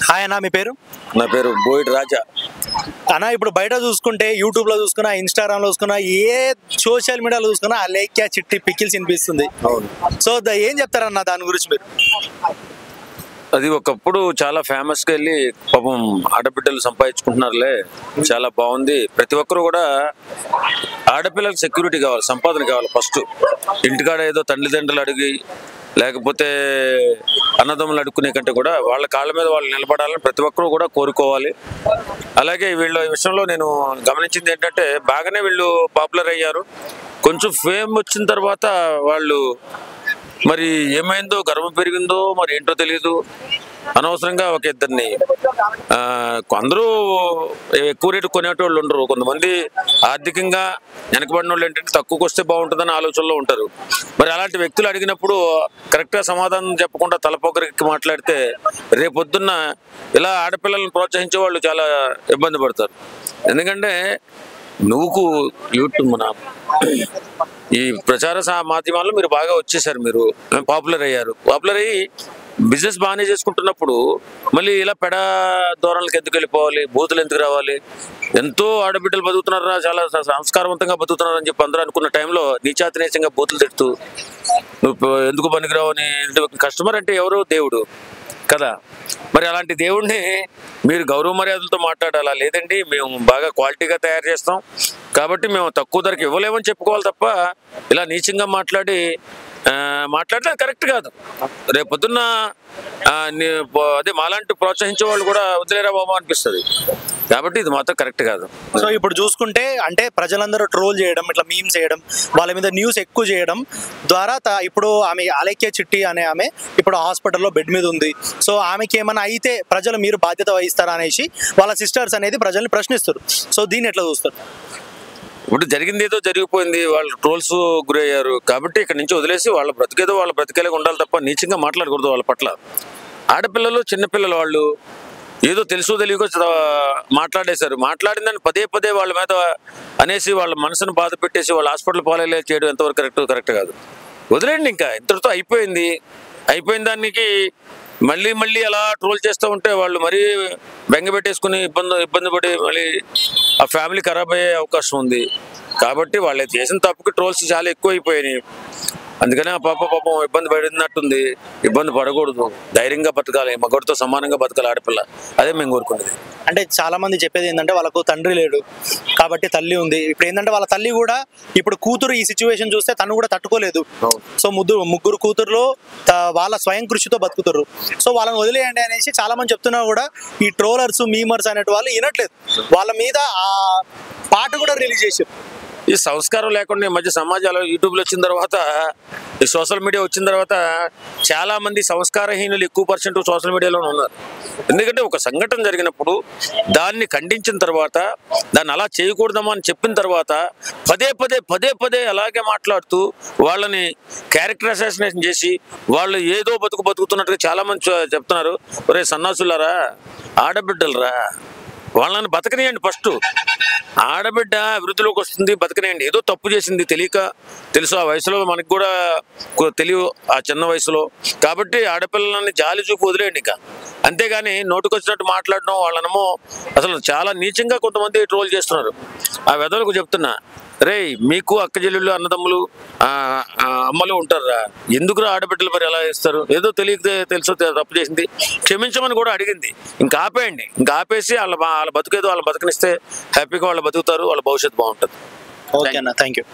Hi అన్న, మీ పేరు? నా పేరు బోయిడ్ రాజా అన్న, ఇప్పుడు బయట చూసుకుంటే యూట్యూబ్లో చూసుకున్నా, ఇన్స్టాగ్రామ్లో చూసుకున్నా, ఏ సోషల్ మీడియాలో చూసుకున్నా ఆ లేఖ్య చిట్టి పికిల్స్ వినిపిస్తుంది. అవును. సో ఏం చెప్తారన్న దాని గురించి మీరు? అది ఒకప్పుడు చాలా ఫేమస్గా వెళ్ళి పాపం ఆడబిడ్డలు సంపాదించుకుంటున్నారులే, చాలా బాగుంది. ప్రతి ఒక్కరు కూడా ఆడపిల్లలకు సెక్యూరిటీ కావాలి, సంపాదన కావాలి. ఫస్ట్ ఇంటికాడ ఏదో తల్లిదండ్రులు అడిగి లేకపోతే అన్నదమ్ములు అడుక్కునే కంటే కూడా వాళ్ళ కాళ్ళ మీద వాళ్ళు నిలబడాలని ప్రతి ఒక్కరూ కూడా కోరుకోవాలి. అలాగే వీళ్ళ విషయంలో నేను గమనించింది ఏంటంటే బాగానే వీళ్ళు పాపులర్ అయ్యారు. కొంచెం ఫేమ్ వచ్చిన తర్వాత వాళ్ళు మరి ఏమైందో, గర్వం పెరిగిందో మరి ఏంటో తెలియదు, అనవసరంగా ఒక ఇద్దరిని అందరూ ఎక్కువ రేటు కొనేటోళ్ళు ఉండరు. కొంతమంది ఆర్థికంగా వెనకబడిన వాళ్ళు ఏంటంటే తక్కువకి వస్తే బాగుంటుందని ఆలోచనలో ఉంటారు. మరి అలాంటి వ్యక్తులు అడిగినప్పుడు కరెక్ట్గా సమాధానం చెప్పకుండా తలపొగరికి మాట్లాడితే రేపొద్దున్న ఇలా ఆడపిల్లలను ప్రోత్సహించే వాళ్ళు చాలా ఇబ్బంది పడతారు. ఎందుకంటే నువ్వు యూట్యూబ్ మన ఈ ప్రచార మాధ్యమాల్లో మీరు బాగా వచ్చేసారు, మీరు పాపులర్ అయ్యారు. పాపులర్ అయ్యి బిజినెస్ బాగానే చేసుకుంటున్నప్పుడు మళ్ళీ ఇలా పెడ ధోరణులకు ఎందుకు వెళ్ళిపోవాలి, బూతులు ఎందుకు రావాలి? ఎంతో ఆడబిడ్డలు బతుకుతున్నారా, చాలా సంస్కారవంతంగా బతుకుతున్నారని చెప్పి అందరూ అనుకున్న టైంలో నీచాతినేచంగా బూతులు తిడుతూ నువ్వు ఎందుకు పనికిరావు అని. కస్టమర్ అంటే ఎవరు? దేవుడు కదా. మరి అలాంటి దేవుడిని మీరు గౌరవ మర్యాదలతో మాట్లాడాలా? లేదండి మేము బాగా క్వాలిటీగా తయారు చేస్తాం కాబట్టి మేము తక్కువ ధరకు ఇవ్వలేమని చెప్పుకోవాలి తప్ప ఇలా నీచంగా మాట్లాడితే కరెక్ట్ కాదు. రేపొద్దున్న అదే మాలాంటి ప్రోత్సహించే వాళ్ళు కూడా వదిలేరా బాబా అనిపిస్తుంది. కాబట్టి ఇది మాత్రం కరెక్ట్ కాదు. సో ఇప్పుడు చూసుకుంటే అంటే ప్రజలందరూ ట్రోల్ చేయడం, ఇట్లా మీమ్స్ చేయడం, వాళ్ళ మీద న్యూస్ ఎక్కువ చేయడం ద్వారా ఇప్పుడు ఆమె అలేఖ్య చిట్టి అనే ఆమె ఇప్పుడు హాస్పిటల్లో బెడ్ మీద ఉంది. సో ఆమెకి ఏమైనా అయితే ప్రజలు మీరు బాధ్యత వహిస్తారా అనేసి వాళ్ళ సిస్టర్స్ అనేది ప్రజల్ని ప్రశ్నిస్తారు. సో దీన్ని ఎట్లా చూస్తారు? ఇప్పుడు జరిగింది ఏదో జరిగిపోయింది, వాళ్ళు ట్రోల్స్ గురయ్యారు కాబట్టి ఇక్కడ నుంచి వదిలేసి వాళ్ళ బ్రతికేదో వాళ్ళ బ్రతికేలాగా ఉండాలి తప్ప నీచంగా మాట్లాడకూడదు వాళ్ళ పట్ల. ఆడపిల్లలు చిన్నపిల్లలు వాళ్ళు ఏదో తెలుసో తెలియకో మాట్లాడేశారు. మాట్లాడిందని పదే పదే వాళ్ళ మీద అనేసి వాళ్ళ మనసును బాధ పెట్టేసి వాళ్ళ హాస్పిటల్ పాలయ్యేలా చేయడం ఎంతవరకు కరెక్ట్ కాదు. వదిలేండి, ఇంకా ఇంతటితో అయిపోయింది. అయిపోయిన దానికి మళ్ళీ మళ్ళీ అలా ట్రోల్ చేస్తూ ఉంటే వాళ్ళు మరీ బెంగ పెట్టేసుకుని ఇబ్బంది పడి మళ్ళీ ఆ ఫ్యామిలీ ఖరాబ్ అయ్యే అవకాశం ఉంది. కాబట్టి వాళ్ళు చేసిన తప్పుకి ట్రోల్స్ చాలా ఎక్కువ అయిపోయినాయి. అందుకనే ఆ పాపం ఇబ్బంది పడినట్టుంది. ఇబ్బంది పడకూడదు, ధైర్యంగా బతకాలి, మగవాడితో సమానంగా బతకాలి ఆడపిల్ల. అదే మేము కోరుకునేది. అంటే చాలా మంది చెప్పేది ఏంటంటే వాళ్ళకు తండ్రి లేడు కాబట్టి తల్లి ఉంది. ఇప్పుడు ఏంటంటే వాళ్ళ తల్లి కూడా ఇప్పుడు కూతురు ఈ సిచ్యువేషన్ చూస్తే తను కూడా తట్టుకోలేదు. సో ముగ్గురు కూతురులో వాళ్ళ స్వయం కృషితో బతుకుతారు. సో వాళ్ళని వదిలేయండి అనేసి చాలా మంది చెప్తున్నా కూడా ఈ ట్రోలర్స్, మీమర్స్ అనే వాళ్ళు వినట్లేదు. వాళ్ళ మీద ఆ పాట కూడా రిలీజ్ చేశారు. ఈ సంస్కారం లేకుండా ఈ మధ్య సమాజంలో యూట్యూబ్లో వచ్చిన తర్వాత, ఈ సోషల్ మీడియా వచ్చిన తర్వాత చాలా మంది సంస్కారహీనులు ఎక్కువ పర్సెంట్ సోషల్ మీడియాలో ఉన్నారు. ఎందుకంటే ఒక సంఘటన జరిగినప్పుడు దాన్ని ఖండించిన తర్వాత, దాన్ని అలా చేయకూడదమ్మా అని చెప్పిన తర్వాత పదే పదే అలాగే మాట్లాడుతూ వాళ్ళని క్యారెక్టర్ అసాసినేషన్ చేసి వాళ్ళు ఏదో బతుకుతున్నట్టుగా చాలా మంది చెప్తున్నారు. ఒరే సన్నాసులారా, ఆడబిడ్డలరా, వాళ్ళని బతకనియండి. ఫస్ట్ ఆడబిడ్డ అభివృద్ధిలోకి వస్తుంది, బతకనియండి. ఏదో తప్పు చేసింది తెలుసు ఆ వయసులో, మనకి కూడా తెలియదు ఆ చిన్న వయసులో. కాబట్టి ఆడపిల్లలని జాలి చూపు వదిలేయండి ఇంకా. అంతేగాని నోటుకొచ్చినట్టు మాట్లాడడం, వాళ్ళనేమో అసలు చాలా నీచంగా కొంతమంది ట్రోల్ చేస్తున్నారు. ఆ వెధవలకు చెప్తున్నా, రే మీకు అక్క చెల్లెళ్ళు, అన్నదమ్ములు, అమ్మలు ఉంటారా? ఎందుకురా ఆడబిడ్డలు మరి ఎలా ఇస్తారు? ఏదో తెలుసో తప్పు చేసింది క్షమించమని కూడా అడిగింది. ఇంకా ఆపేయండి, ఇంకా ఆపేసి వాళ్ళ బతుకేదో వాళ్ళ బతుకనిస్తే హ్యాపీగా వాళ్ళు బతుకుతారు, వాళ్ళ భవిష్యత్తు బాగుంటుంది. ఓకే అన్న, థ్యాంక్ యూ.